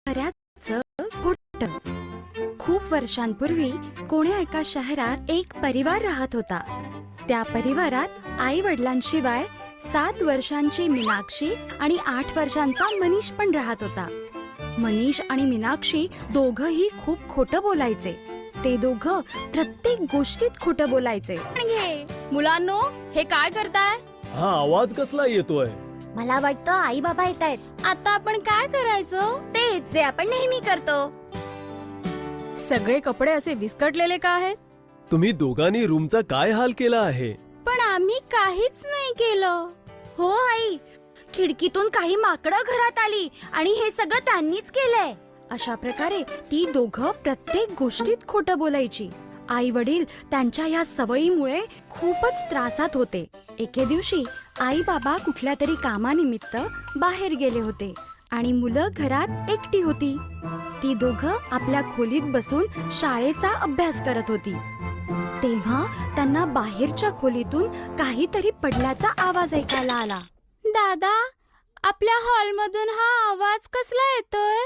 खऱ्याचं खोटं. खूप वर्षांपूर्वी कोण्या एका शहरात एक परिवार राहत होता. त्या परिवारात आई वडिलांशिवाय 7 वर्षांची मीनाक्षी आणि 8 वर्षांचा मनीष पण राहत होता. मनीष आणि मीनाक्षी दोघंही खूप खोटं बोलायचे. ते दोघं प्रत्येक गोष्टीत खोटं बोलायचे. मुलांनो, हे काय करताय? हा आवाज कसला येतोय? मला वाटतं आई बाबा येत आहेत. आता आपण काय करायचं? तेच जे आपण नेहमी करतो. सगळे कपडे असे विस्कटलेले का आहेत? तुम्ही दोघांनी रूमचा काय हाल केला आहे? पण आम्ही काहीच नाही केलं. हो आई, खिडकीतून काही माकडं घरात आली आणि हे सगळं त्यांनीच केलंय. अशा प्रकारे ती दोघं प्रत्येक गोष्टीत खोटं बोलायची. आई वडील त्यांच्या या सवयीमुळे खूपच त्रासात होते. एके दिवशी आई बाबा कुठल्या तरी कामानिमित्त बाहेर गेले होते आणि मुलं घरात एकटी होती. ती दोघं आपल्या खोलीत बसून शाळेचा अभ्यास करत होती. तेव्हा त्यांना बाहेरच्या खोलीतून काहीतरी पडल्याचा आवाज ऐकायला आला. दादा, आपल्या हॉलमधून हा आवाज कसला येतोय?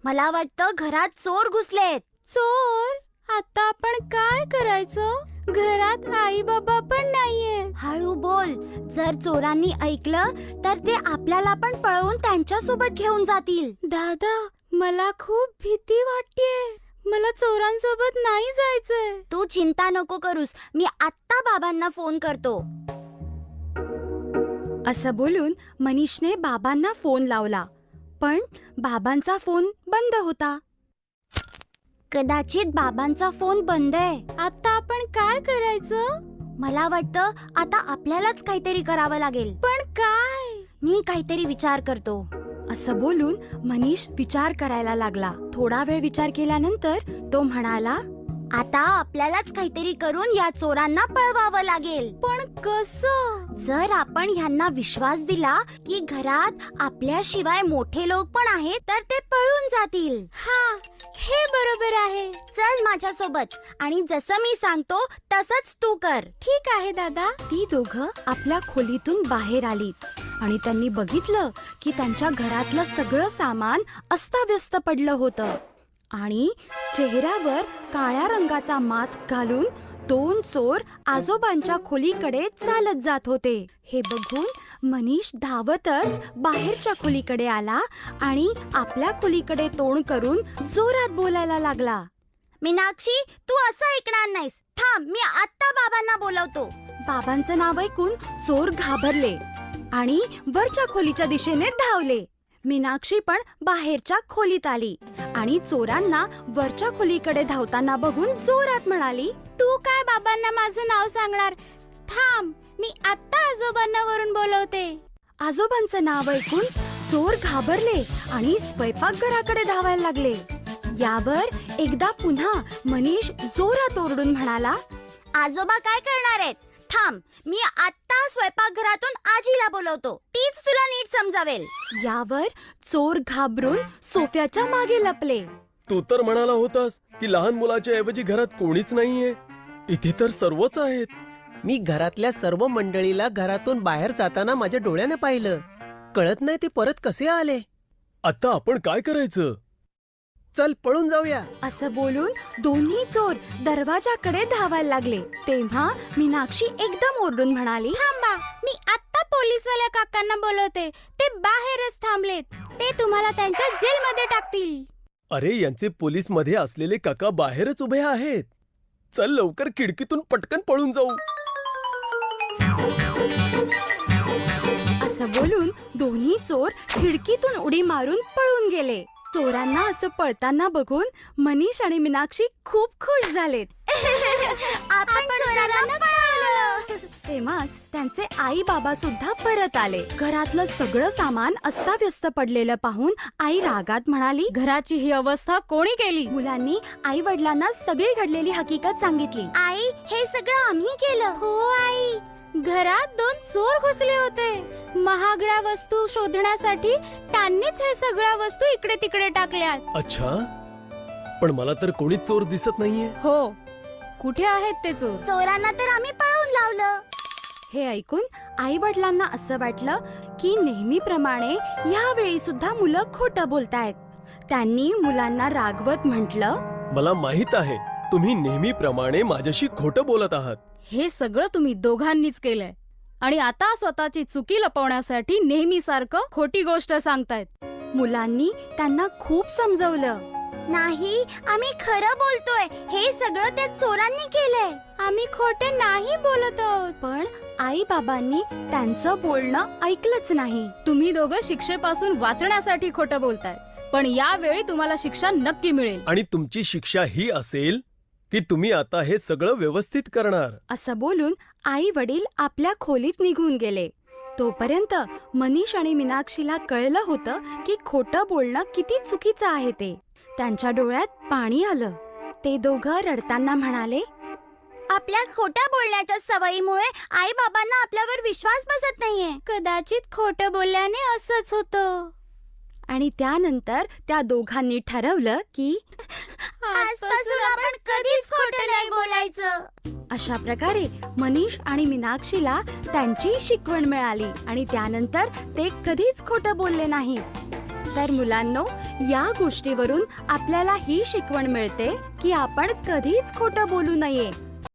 मला वाटतं घरात चोर घुसलेत. चोर? आता आपण काय करायचं? घरात आई बाबा पण नाहीये. हळू बोल. जर चोरांनी ऐकलं तर ते आपल्याला पण पळवून त्यांच्या सोबत घेऊन जातील. दादा, मला खूप भीती वाटतेय. मला चोरांसोबत नाही जायचंय. तू चिंता नको करूस, मी आत्ता बाबांना फोन करतो. असं बोलून मनीषने बाबांना फोन लावला, पण बाबांचा फोन बंद होता. कदाचित बाबांचा फोन बंद आहे. आता आपण काय करायचं? मला वाटतं आता आपल्यालाच काहीतरी करावं लागेल. पण काय? मी काहीतरी विचार करतो. असं बोलून मनीष विचार करायला लागला. थोडा वेळ विचार केल्यानंतर तो म्हणाला, आता आपल्यालाच काहीतरी करून या चोरांना पळवावं लागेल. पण कसं? जर आपण ह्यांना विश्वास दिला की घरात आपल्याशिवाय मोठे लोक पण आहेत तर ते पळून जातील. हा, हे बरोबर आहे. चल माझ्यासोबत आणि जसं मी सांगतो तसंच तू कर. ठीक आहे दादा. ती दोघं आपल्या खोलीतून बाहेर आली आणि त्यांनी बघितलं की त्यांच्या घरातलं सगळं सामान अस्ताव्यस्त पडलं होतं आणि चेहऱ्यावर काळ्या रंगाचा मास्क घालून 2 चोर आजोबांच्या खोलीकडे चालत जात होते. हे बघून मनीष धावतच बाहेरच्या खोलीकडे आला आणि आपल्या खोलीकडे तोंड करून जोरात बोलायला लागला. मीनाक्षी, तू असं ऐकणार नाहीस. थांब, मी आत्ता बाबांना बोलवतो. बाबांचं नाव ऐकून चोर घाबरले आणि वरच्या खोलीच्या दिशेने धावले. मीनाक्षी पण बाहेरच्या खोलीत आली आणि चोरांना वरच्या खोलीकडे धावताना बघून जोरात म्हणाली, तू काय बाबांना माझं नाव सांगणार? थांब, मी आत्ता आजोबांना वरून बोलवते. आजोबांचं नाव ऐकून चोर घाबरले आणि स्वयंपाकघराकडे धावायला लागले. यावर एकदा पुन्हा मनीष जोरात ओरडून म्हणाला, आजोबा काय करणार आहेत? थांब, मी आत्ता स्वयंपाकघरातून आजीला बोलवतो. तीच तुला नीट समजावेल. यावर चोर घाबरून सोफ्याच्या मागे लपले. तू तर म्हणाला होतास की लहान मुलाच्या ऐवजी घरात कोणीच नाहीये. इथे तर सर्वच आहेत. मी घरातल्या सर्व मंडळीला घरातून बाहेर जाताना माझ्या डोळ्याने पाहिलं. कळत नाही ते परत कसे आले. आता आपण काय करायचं? चल पळून जाऊया. असं बोलून दोन्ही चोर दरवाजाकडे धावायला लागले. तेव्हा मीनाक्षी एकदम ओरडून म्हणाली, थांबा, मी आत्ता पोलीसवाल्या काकांना बोलवते. ते बाहेरच थांबलेत. ते तुम्हाला त्यांच्या जेलमध्ये टाकतील. अरे, यांचे पोलीस मध्ये असलेले काका बाहेरच उभे आहेत. चल लवकर खिडकीतून पटकन पळून जाऊ. असं बोलून दोन्ही चोर खिडकीतून उडी मारून पळून गेले. चोरांना असं पळताना बघून मनीष आणि मीनाक्षी खूप खुश झालेत. आपण चोरांना पळवलं. तेव्हाच त्यांचे आई बाबा सुद्धा परत आले. घरातलं सगळं सामान अस्ताव्यस्त पडलेलं पाहून आई रागात म्हणाली, घराची ही अवस्था कोणी केली? मुलांनी आई वडिलांना सगळी घडलेली हकीकत सांगितली. आई, हे सगळं आम्ही केलं. हो आई, घरात 2 चोर घुसले होते. महागड्या वस्तू शोधण्यासाठी त्यांनीच हे सगळ्या वस्तू इकडे तिकडे टाकल्यात. अच्छा, पण मला तर कोणीच चोर दिसत नाहीये. हो, कुठे आहेत ते चोर? चोरांना तर आम्ही पळवून लावलं. हे ऐकून आई वडिलांना असं वाटलं की नेहमीप्रमाणे यावेळी सुद्धा मुलं खोटं बोलतायत. त्यांनी मुलांना रागवत म्हटलं, मला माहित आहे तुम्ही नेहमीप्रमाणे माझ्याशी खोटं बोलत आहात. हे सगळं तुम्ही दोघांनीच केलंय आणि आता स्वतःची चुकी लपवण्यासाठी नेहमीसारखं खोटी गोष्ट सांगतायत. मुलांनी त्यांना खूप समजवलं. नाही, आम्ही खरं बोलतोय. हे सगळं त्या चोरांनी केलंय. आम्ही खोटे नाही बोलत आहोत. पण आई बाबांनी त्यांचं बोलणं ऐकलंच नाही. तुम्ही दोघं शिक्षेपासून वाचण्यासाठी खोटं बोलताय, पण यावेळी तुम्हाला शिक्षा नक्की मिळेल. आणि तुमची शिक्षा ही असेल की तुम्ही आता हे सगळं व्यवस्थित करणार. असं बोलून आई वडील आपल्या खोलीत निघून गेले. तोपर्यंत मनीष आणि मीनाक्षीला कळलं होतं की खोटं बोलणं किती चुकीचं आहे ते. त्यांच्या डोळ्यात पाणी आलं. ते दोघं रडताना म्हणाले, आपल्या खोट्या बोलण्याच्या सवयीमुळे आई बाबांना आपल्यावर विश्वास बसत नाहीये. कदाचित खोटं बोलल्याने असंच होतं. आणि त्यानंतर त्या दोघांनी ठरवलं की आजपासून आपण कधीच खोटं नाही बोलायचं. अशा प्रकारे मनीष आणि मीनाक्षीला त्यांची शिकवण मिळाली आणि त्यानंतर ते कधीच खोटं बोलले नाही. तर मुलांनो, या गोष्टीवरून आपल्याला ही शिकवण मिळते की आपण कधीच खोटं बोलू नये.